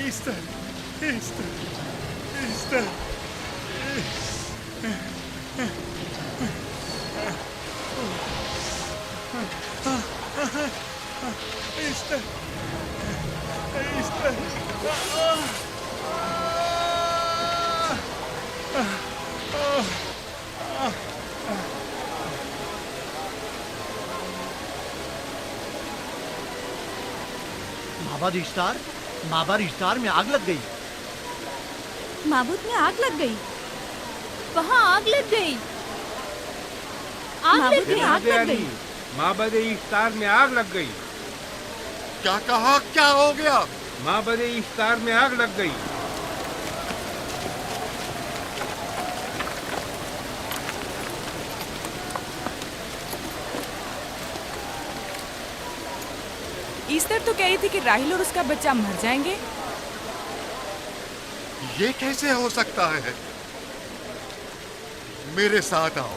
Easter, Easter, Easter, Easter, Easter, माबाद Ishtar में आग लग गई। माबूद में आग लग गई। वहाँ आग लग गई। माबूद में आग लग गई। माबद इफ्तार में आग लग गई। क्या कहा? क्या हो गया? माबद इफ्तार में आग लग गई। ईस्टर तो कह रही थी कि राहिल और उसका बच्चा मर जाएंगे। ये कैसे हो सकता है? मेरे साथ आओ।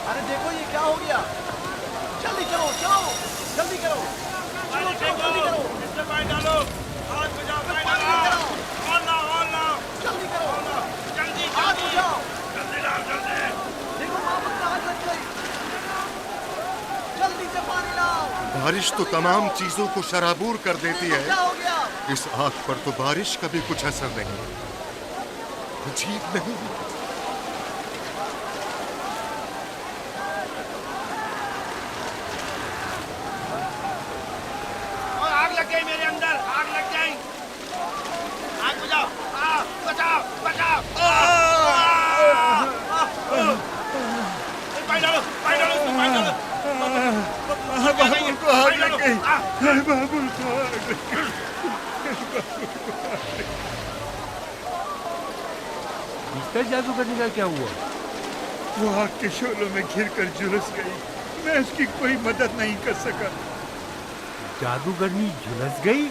अरे देखो ये क्या हो गया। जल्दी करो, चलो जल्दी करो, चलो जल्दी करो, आग बुझाओ, जल्दी करो, आग बुझाओ। देखो माबूद में आग लग गई। जल्दी से पानी लाओ। बारिश तो तमाम चीजों को शराबूर कर देती है। क्या हो गया? इस आग पर तो बारिश का भी कुछ असर नहीं। अजीब नहीं? आग लग गई मेरे अंदर, आग लग गई। आग बुझाओ, बचाओ, बचाओ। पानी डालो, पानी डालो, पानी डालो। बाबुल को आग लग गई। बाबुल को आग लग गई। ईस्टर जादूगरनी का क्या हुआ? वो आग के शोलों में घिरकर झुलस गई। मैं उसकी कोई मदद नहीं कर सका। जादूगरनी झुलस गई?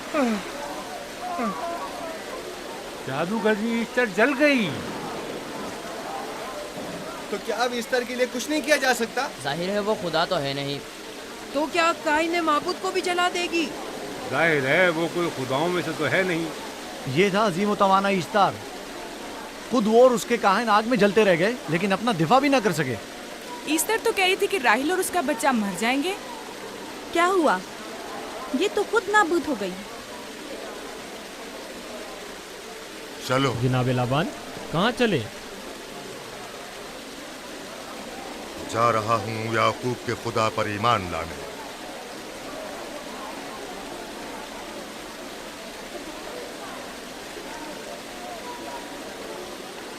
जादूगरनी ईस्टर जल गई। तो क्या अब ईस्टर के लिए कुछ नहीं किया जा सकता? जाहिर है वो खुदा तो है नहीं। तो क्या काई ने माबूद को भी जला देगी? जाहिर है वो कोई खुदाओं में से तो है नहीं। ये था अजीम तवाना इश्तार। खुद वो और उसके काहिन आग में जलते रह गए, लेकिन अपना दिफा भी ना कर सके। ईस्टर तो कह रही थी कि राहिल और उसका बच्चा मर जाएंगे। क्या हुआ? ये तो खुद नाबूद हो गई। चलो जनाब लाबान, कहाँ चले? जा रहा हूँ याकूब के खुदा पर ईमान लाने।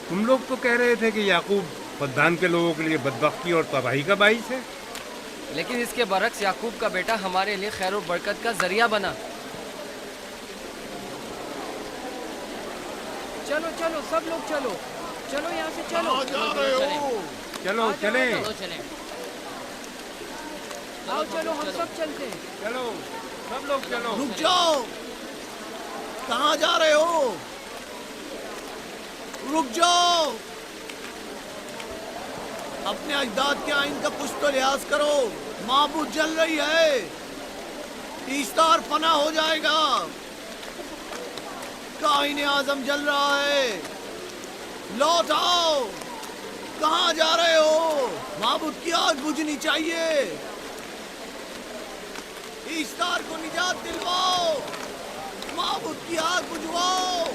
तुम लोग तो कह रहे थे कि याकूब बद्दान के लोगों के लिए बदबख्ती और तबाही का बाइस है। लेकिन इसके बरक्स याकूब का बेटा हमारे लिए खैर और बरकत का जरिया बना। चलो चलो सब लोग चलो, चलो यहाँ से चलो। चलो चले, चलो चले, आओ चलो हम सब चलते हैं। चलो सब लोग चलो। रुक जाओ, कहाँ जा रहे हो? रुक जाओ। अपने अजदाद के आइन का कुछ तो लिहाज करो। माबूद जल रही है। ईस्तार फना हो जाएगा। काइन आजम जल रहा है। लौट आओ। कहाँ जा रहे हो? माबूद की आग बुझनी चाहिए। ईस्तार को निजात दिलवाओ। माबूद की आग बुझवाओ।